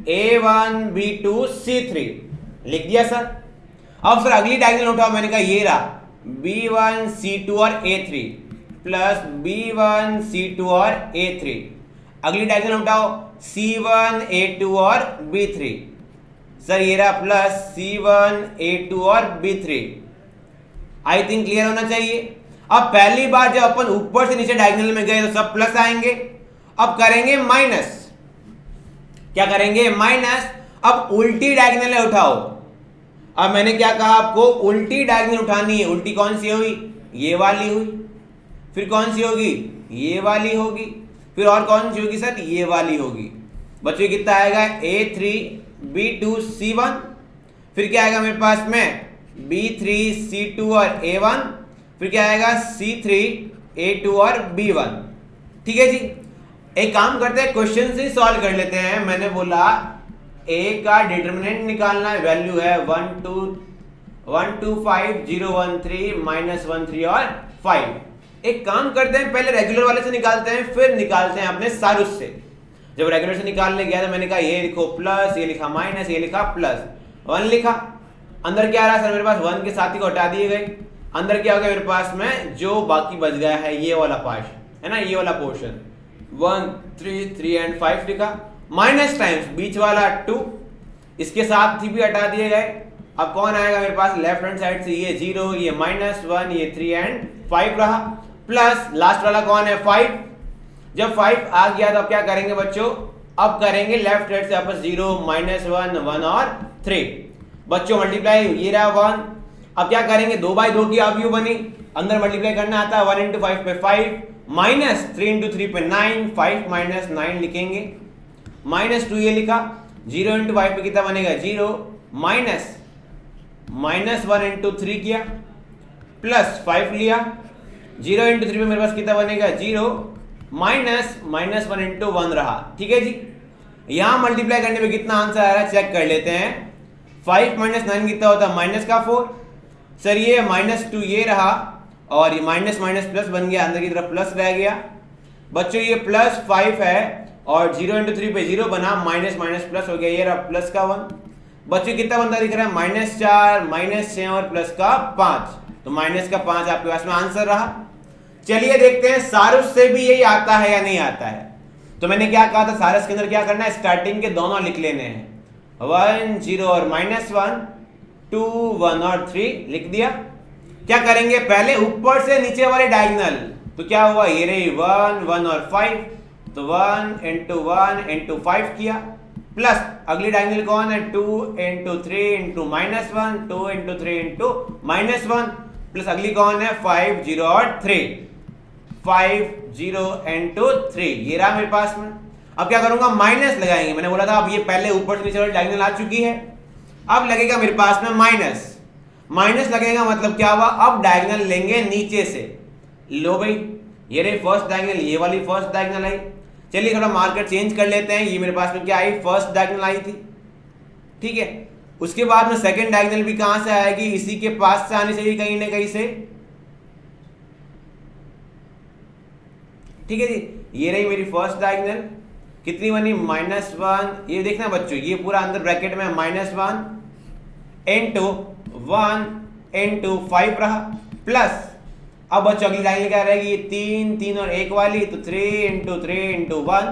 A1, B2, C3 लिख दिया सर। अब सर अगली डायगोनल उठाओ। मैंने कहा ये रहा B1, C2 और A3 प्लस B1, C2 और A3। अगली डायगोनल उठाओ C1, A2 और B3। सर ये रहा प्लस C1, A2 और B3। आई थिंक क्लियर होना चाहिए। अब पहली बार जब अपन ऊपर से नीचे डायगोनल में गए तो सब प्लस आएंगे। अब करेंगे माइनस। क्या करेंगे? माइनस। अब उल्टी डायगोनल उठाओ। अब मैंने क्या कहा आपको? उल्टी डायगोनल उठानी है। उल्टी कौन सी हुई? ये वाली हुई। फिर कौन सी होगी? ये वाली होगी। फिर और कौन सी होगी सर? ये वाली होगी। बच्चों कितना आएगा? A3, B2, C1। फिर क्या आएगा मेरे पास में? B3, C2 और A1। फिर क्या आएगा? C3, A2 और B1। ठीक है जी। एक काम करते हैं, क्वेश्चन से सॉल्व कर लेते हैं। मैंने बोला A का डिटरमिनेंट निकालना है, वैल्यू है 1 2 5 0 1 3 -1 3 और 5। एक काम करते हैं, पहले रेगुलर वाले से निकालते हैं, फिर निकालते हैं अपने सारूस से। जब रेगुलर से निकालने गया तो मैंने कहा ये लिखो प्लस, ये लिखा माइनस, ये लिखा प्लस, 1 लिखा। अंदर क्या रहा सर? मेरे पास 1 के साथी को हटा दिए गए। अंदर क्या हो गया मेरे पास में? जो बाकी बच गया है ये वाला पार्ट है ना, ये वाला पोर्शन। 1 3 एंड 5 लिखा। माइनस टाइम्स बीच वाला 2, इसके साथ भी हटा दिए गए। अब कौन आएगा मेरे पास? लेफ्ट हैंड साइड से ये 0, ये -1, ये 3 एंड 5 रहा। प्लस लास्ट वाला कौन है? 5। जब 5 आ गया तो अब क्या करेंगे बच्चों? अब करेंगे लेफ्ट हैंड से आपस 0 -1 1 और 3। बच्चों मल्टीप्लाई, ये रहा 1। अब क्या करेंगे? 2/2 की वैल्यू बनी, अंदर मल्टीप्लाई करना आता है। 1 × 5 पे 5, माइनस 3 × 3 पे 9, 5 - 9 लिखेंगे। -2 ये लिखा। 0 × 5 पे कितना बनेगा? 0, माइनस -1 × 3 किया, प्लस 5 लिया। 0 × 3 पे मेरे पास कितना बनेगा? 0, माइनस -1 × 1 रहा। ठीक है जी। यहां मल्टीप्लाई करने पे कितना आंसर आ रहा है चेक कर लेते हैं। 5 - 9 कितना होता है? -4। सर ये -2 ये रहा, और ये माइनस माइनस प्लस बन गया, अंदर की तरफ प्लस रह गया। बच्चों ये +5 है और 0 × 3 पे 0 बना, माइनस माइनस प्लस हो गया, ये रहा प्लस का 1। बच्चों कितना बनता दिख रहा है? -4, -6 और प्लस का 5। तो माइनस का 5 आपके पास में आंसर रहा। चलिए देखते हैं सारस से भी यही आता है या नहीं आता है। तो मैंने क्या कहा था, सारस के अंदर क्या करना है? स्टार्टिंग के दोनों लिख लेने हैं, 1 0 और -1, 2 1 और 3 लिख दिया। क्या करेंगे? पहले ऊपर से नीचे वाले डायगोनल। तो क्या हुआ? ये रही 1 1 और 5, तो 1 × 1 × 5 किया, प्लस अगली डायगोनल कौन है? 2 × 3 × -1, 2 × 3 × -1, प्लस अगली कौन है? 5 0 और 3, 5 0 × 3। ये रहा मेरे पास में। अब क्या करूंगा? माइनस लगाएंगे। मैंने बोला था अब ये पहले ऊपर से नीचे वाली डायगोनल आ चुकी है, अब लगेगा मेरे पास में माइनस। माइनस लगेगा मतलब क्या हुआ? अब डायगोनल लेंगे नीचे से। लो भाई, ये रही फर्स्ट डायगोनल, ये वाली फर्स्ट डायगोनल है। चलिए थोड़ा मार्कर चेंज कर लेते हैं। ये मेरे पास में क्या आई, फर्स्ट डायगोनल आई थी, ठीक है। उसके बाद में सेकंड डायगोनल भी कहां से आएगी, इसी के पास से आनी चाहिए कहीं ना कहीं से, ठीक है जी। ये रही मेरी फर्स्ट डायगोनल, कितनी बनी, -1। ये देखना बच्चों, ये पूरा अंदर ब्रैकेट में -1 इंटू 1 इंटू 5 रहा, प्लस अब बच्चों अगली डायगोनल क्या रहेगी, ये 3 3 और 1 वाली, तो 3 इंटू 3 इंटू 1।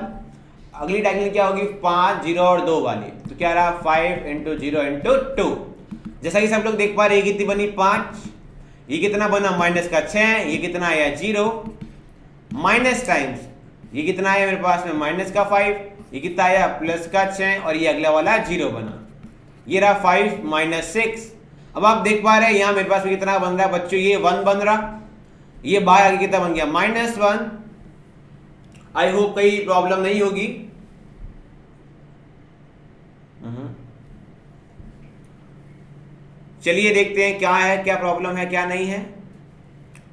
अगली डायगोनल क्या होगी, 5 0 और 2 वाली, तो क्या रहा 5 इंटू 0 इंटू 2। जैसा कि सब लोग देख पा रहे हैं, ये कितनी बनी 5, ये कितना बना -6, ये कितना आया 0, माइनस टाइम्स ये कितना आया मेरे पास में -5, ये कितना आया +6, और ये अगला वाला 0 बना, ये रहा 5 - 6। अब आप देख पा रहे हैं यहाँ मेरे पास में कितना बन रहा है बच्चों, ये 1 बन रहा, ये बाहर आगे कितना बन गया -1। आई होप कहीं प्रॉब्लम नहीं होगी। चलिए देखते हैं क्या है, क्या प्रॉब्लम है क्या नहीं है।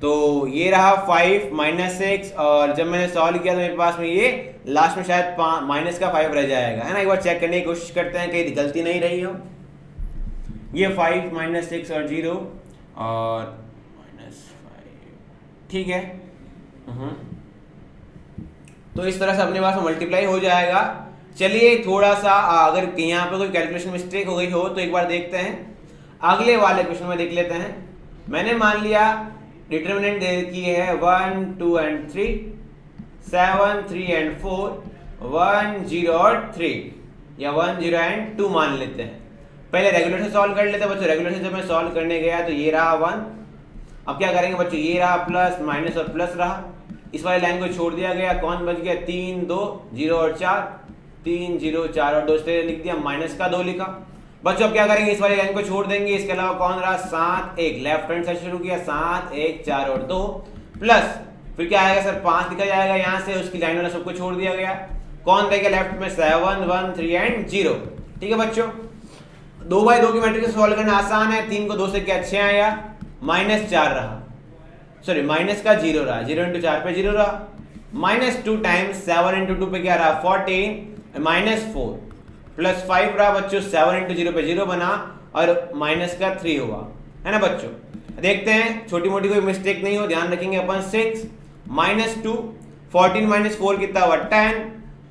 तो ये रहा 5 - 6, और जब मैंने सॉल्व किया तो मेरे पास में ये लास्ट में शायद -5 रह जाएगा, है ना। एक बार चेक करने की कोशिश करते हैं कहीं गलती नहीं रही हो। ये 5 - 6 और 0 और -5, ठीक है। तो इस तरह से अपने पास में मल्टीप्लाई हो जाएगा। चलिए थोड़ा सा अगर यहाँ पे कोई कैलकुलेशन मिस्टेक हो गई हो तो एक बार देखते हैं, अगले वाले क्वेश्चन में देख लेते हैं। मैंने मान लिया डिटर्मिनेंट दे की है 1 2 एंड 3, 7 3 एंड 4, 1 0 और 3, या 1 0 एंड 2 मान लेते हैं। पहले रेगुलर से सॉल्व कर लेते हैं बच्चों। रेगुलर से जब मैं सॉल्व करने गया तो ये रहा 1। अब क्या करेंगे बच्चों, ये रहा प्लस माइनस और प्लस रहा, इस वाली लाइन को छोड़ दिया गया, कौन बच गया 3 2 0 और 4, 3 0 4 और 2 से लिख दिया, माइनस का 2 लिखा। बच्चों अब क्या करेंगे, इस वाली लाइन को छोड़ देंगे, इसके अलावा कौन रहा 7 1, लेफ्ट हैंड से शुरू किया 7 1 4 और 2, प्लस फिर क्या आएगा सर 5 लिखा जाएगा यहाँ से, उसकी लाइन वाला सबको छोड़ दिया गया, कौन रहेगा लेफ्ट में 7 1 3 एंड 0। ठीक है बच्चों, 2/2 की मैट्रिक्स सॉल्व करना आसान है। 3 को 2 से क्या 6 आया, -4 रहा, सॉरी माइनस का 0 रहा, 0 इंटू 4 पे 0 रहा, -2 टाइम्स 7 इंटू 2 पे क्या रहा 14 -4 प्लस 5 रहा बच्चों, 7 इंटू 0 पे 0 बना और माइनस का 3 हुआ, है ना बच्चों। देखते हैं छोटी मोटी कोई मिस्टेक नहीं हो, ध्यान रखेंगे अपन। 6 -2 14 - 4 कितना हुआ 10,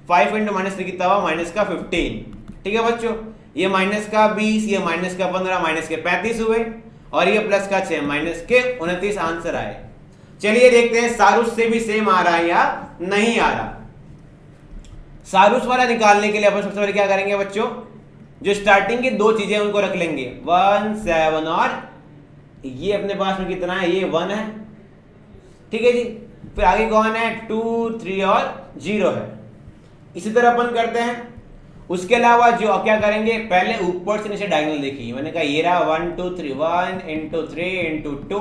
5 इंटू -3 कितना हुआ माइनस का 15। ठीक है बच्चों, ये माइनस का 20, ये माइनस का 15, माइनस के 35 हुए, और ये प्लस का 6, माइनस के 29 आंसर आए। चलिए देखते हैं सारुस से भी सेम आ रहा है या नहीं आ रहा। सारुस वाला निकालने के लिए अपन सबसे पहले क्या करेंगे बच्चों, जो स्टार्टिंग की दो चीजें उनको रख लेंगे 1 7, और ये अपने पास में कितना है, ये 1 है, ठीक है जी। फिर आगे कौन है 2 3 और 0 है। इसी तरह अपन करते हैं। उसके अलावा जो क्या करेंगे, पहले ऊपर से नीचे डायगोनल देखिए, मैंने कहा ये रहा 1 2 3, 1 इंटू 3 इंटू 2,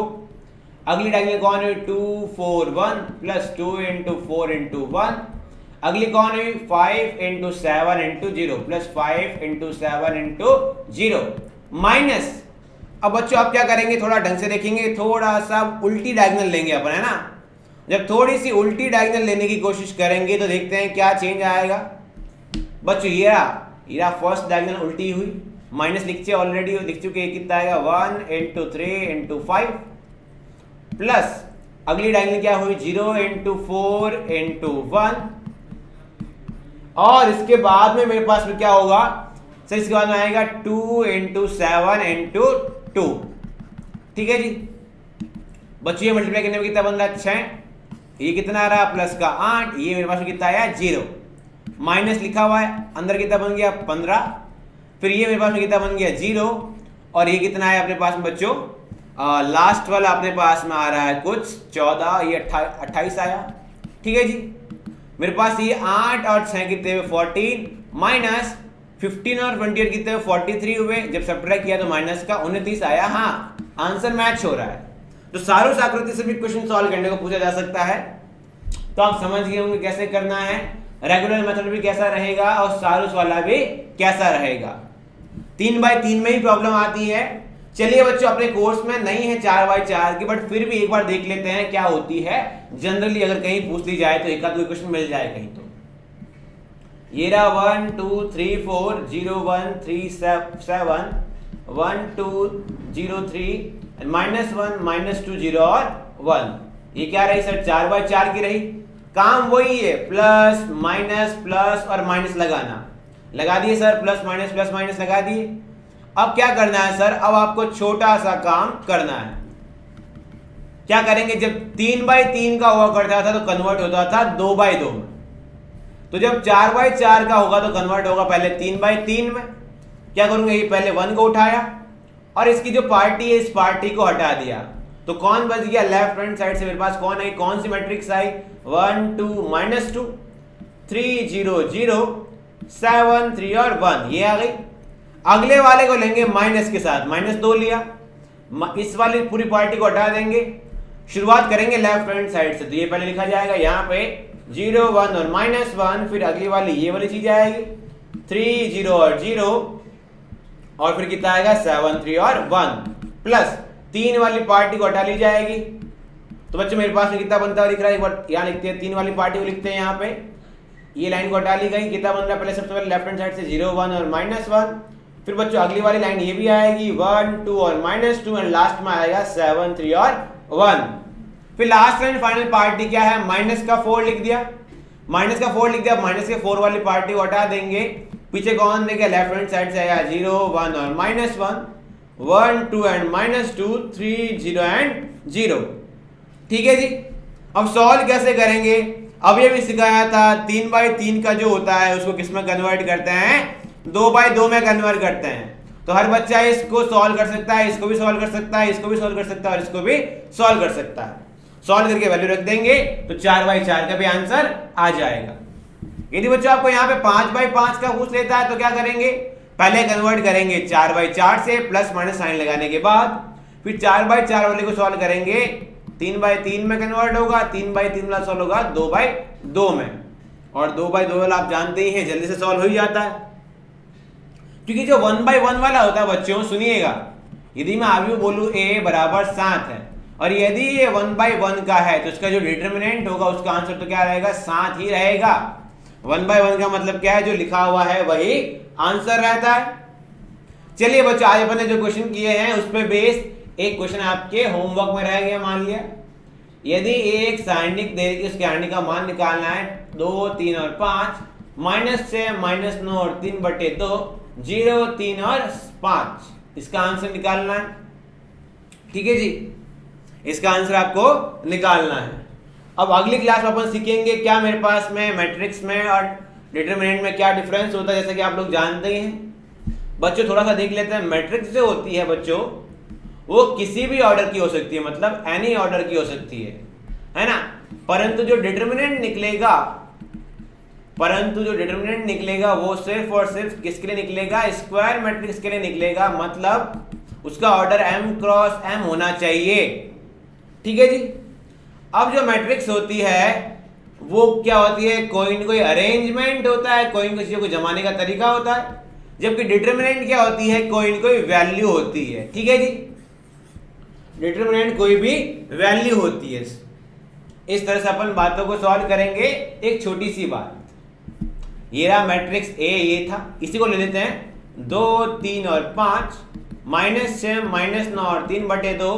अगली डायगोनल कौन है 2 4 1 प्लस 2 इंटू 4 इंटू 1, अगली कौन है 5 into 7 into 0 plus 5 into 7 into 0 minus. अब बच्चों आप क्या करेंगे, थोड़ा ढंग से देखेंगे, थोड़ा सा उल्टी डायगोनल लेंगे अपन, है ना। जब थोड़ी सी उल्टी डायगोनल लेने की कोशिश करेंगे तो देखते हैं क्या चेंज आएगा बच्चों। ये रहा फर्स्ट डायगोनल उल्टी हुई, माइनस ऑलरेडी लिख चुके, कितना आएगा 1 इंटू 3 इंटू 5 प्लस अगली डायगोनल क्या हुई 0 इंटू 4 इंटू 1, और इसके बाद में मेरे पास में क्या होगा सर, इसके बाद में आएगा 2 इंटू 7 इंटू 2। ठीक है जी बच्चों, ये मल्टीप्लाई करने में कितना बन रहा है 6, ये कितना आ रहा प्लस का 8, ये मेरे पास में कितना आया 0, माइनस लिखा हुआ है, अंदर कितना बन गया 15, फिर ये मेरे पास में कितना बन गया 0, और ये कितना है अपने पास में बच्चों, लास्ट वाला अपने पास में आ रहा है कुछ 14, ये 28 आया। ठीक है जी, मेरे पास ये 8 और 6 कितने हुए 14, माइनस 15 और 28 कितने हुए 43 हुए, जब सब्ट्रैक्ट किया तो माइनस का 29 आया। हाँ, आंसर मैच हो रहा है। तो सारुस आकृति से भी क्वेश्चन सॉल्व करने को पूछा जा सकता है। तो आप समझ गए होंगे कैसे करना है, रेगुलर मेथड भी कैसा रहेगा और सारुस वाला भी कैसा रहेगा। 3/3 में ही प्रॉब्लम आती है। चलिए बच्चों, अपने कोर्स में नहीं है 4/4 की, बट फिर भी एक बार देख लेते हैं क्या होती है। जनरली अगर कहीं पूछ ली जाए तो एक आध क्वेश्चन मिल जाए कहीं तो। ये रहा 1 2 3 4 0 1 3 7 1 2 0 3 -1 -2 0 और 1। ये क्या रही सर? 4/4 की रही। काम वही है, प्लस माइनस प्लस और माइनस लगाना। लगा दिए सर, प्लस माइनस लगा दिए। अब क्या करना है सर? अब आपको छोटा सा काम करना है। क्या करेंगे? जब 3/3 का हुआ करता था तो कन्वर्ट होता था 2/2 में। तो जब 4/4 का होगा तो कन्वर्ट होगा पहले 3/3 में। क्या करूंगा? ये पहले 1 को उठाया और इसकी जो पार्टी है इस पार्टी को हटा दिया। तो कौन बच गया? लेफ्ट हैंड साइड से मेरे पास कौन आई? कौन सी मैट्रिक्स आई? 1 2 -2 3 0 0 7 3 और 1, ये आ गई। अगले वाले को लेंगे माइनस के साथ, -2 लिया। इस वाली पूरी पार्टी को हटा देंगे। शुरुआत करेंगे लेफ्ट हैंड साइड से, तो ये पहले लिखा जाएगा यहाँ पे 0 1 और -1। फिर अगली वाली ये वाली चीज आएगी 3 0 और 0 और फिर कितना आएगा? 7 3 और 1 प्लस 3 वाली पार्टी को हटा ली जाएगी। तो बच्चों मेरे पास में कितना बनता है दिख रहा है? एक बार यहाँ लिखते हैं, 3 वाली पार्टी को लिखते हैं यहाँ पे। ये लाइन को हटा ली गई। कितना बन रहा है? पहले सबसे पहले लेफ्ट हैंड साइड से 0 1 और -1। फिर बच्चों अगली वाली लाइन ये भी आएगी 1 2 और -2 एंड लास्ट में आएगा 7 3 और 1। फिर लास्ट एंड फाइनल पार्टी क्या है? माइनस का 4 लिख दिया। माइनस का 4 लिख दिया, माइनस के 4 वाली पार्टी को हटा देंगे। पीछे कौन देंगे? लेफ्ट हैंड साइड से आएगा 0 1 और -1 1 2 एंड -2 3 0 एंड 0। ठीक है जी। अब सॉल्व कैसे करेंगे? अब ये भी सिखाया था 3/3 का जो होता है उसको किस में कन्वर्ट करते हैं? 2/2 में कन्वर्ट करते हैं। तो हर बच्चा इसको सॉल्व कर सकता है, इसको भी सॉल्व कर सकता है, इसको भी सॉल्व कर सकता है और इसको भी सॉल्व कर सकता है। सॉल्व करके वैल्यू रख देंगे तो 4/4 का भी आंसर आ जाएगा। यदि बच्चों आपको यहाँ पे 5/5 का पूछ लेता है तो क्या करेंगे? पहले कन्वर्ट करेंगे 4/4 से, प्लस माइनस साइन लगाने के बाद फिर 4/4 वाले को सॉल्व करेंगे 3/3 में कन्वर्ट होगा। 3/3 वाला सॉल्व होगा 2/2 में, और 2/2 वाला आप जानते ही हैं जल्दी से सॉल्व हो ही जाता है। क्योंकि जो 1/1 वाला होता है बच्चों, सुनिएगा, यदि मैं अभी बोलूं a बराबर 7 है और यदि ये 1/1 का है तो इसका जो डिटरमिनेंट होगा उसका आंसर तो क्या रहेगा? 7 ही रहेगा। 1/1 का मतलब क्या है? जो लिखा हुआ है वही आंसर रहता है। चलिए बच्चों, आज अपन ने जो क्वेश्चन किए हैं उस पर बेस एक क्वेश्चन आपके होमवर्क में रह गया। मान लिया यदि एक सारणिक दे के उसके आने का मान निकालना है 2 3 और 5, -6 -9 और 3/2 0 3 और 5, इसका आंसर निकालना है। ठीक है जी, इसका आंसर आपको निकालना है। अब अगली क्लास में अपन सीखेंगे क्या मेरे पास में मैट्रिक्स में और डिटरमिनेंट में क्या डिफरेंस होता है, जैसा कि आप लोग जानते ही हैं। बच्चों थोड़ा सा देख लेते हैं। मैट्रिक्स जो होती है बच्चों वो किसी भी ऑर्डर की हो सकती है, मतलब एनी ऑर्डर की हो सकती है ना। परंतु जो डिटरमिनेंट निकलेगा वो सिर्फ और सिर्फ किसके लिए निकलेगा? स्क्वायर मैट्रिक्स के लिए निकलेगा, मतलब उसका ऑर्डर m क्रॉस m होना चाहिए। ठीक है जी। अब जो मैट्रिक्स होती है वो क्या होती है? कोई न कोई अरेंजमेंट होता है, कोई न कोई चीजों को जमाने का तरीका होता है। जबकि डिटरमिनेंट क्या होती है? कोई न कोई वैल्यू होती है। ठीक है जी, डिटरमिनेंट कोई भी वैल्यू होती है। इस तरह से अपन बातों को सॉल्व करेंगे। एक छोटी सी बात, ये रहा मैट्रिक्स A, ये था, इसी को ले लेते हैं 2 3 और 5, -6 -9 और 3/2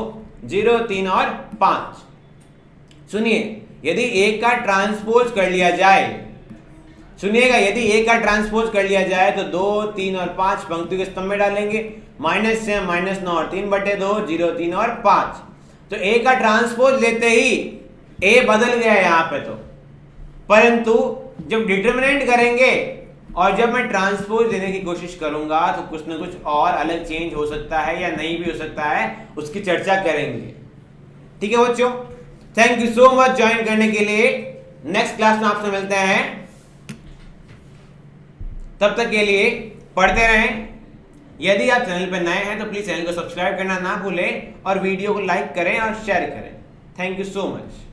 0 3 और 5। सुनिए, यदि A का ट्रांसपोज कर लिया जाए, सुनिएगा, यदि A का ट्रांसपोज कर लिया जाए तो 2 3 और 5 पंक्ति के स्तंभ में डालेंगे, -6 -9 और 3/2 0 3 और 5। तो A का ट्रांसपोज लेते ही A बदल गया यहाँ पे। तो परंतु जब डिटरमिनेंट करेंगे और जब मैं ट्रांसपोज लेने की कोशिश करूंगा तो कुछ ना कुछ और अलग चेंज हो सकता है या नहीं भी हो सकता है, उसकी चर्चा करेंगे। ठीक है बच्चों, thank you so much join करने के लिए। नेक्स्ट क्लास में आपसे मिलते हैं, तब तक के लिए पढ़ते रहें। यदि आप चैनल पर नए हैं तो प्लीज चैनल को सब्सक्राइब करना ना भूलें और वीडियो को लाइक करें और शेयर करें। Thank you so much.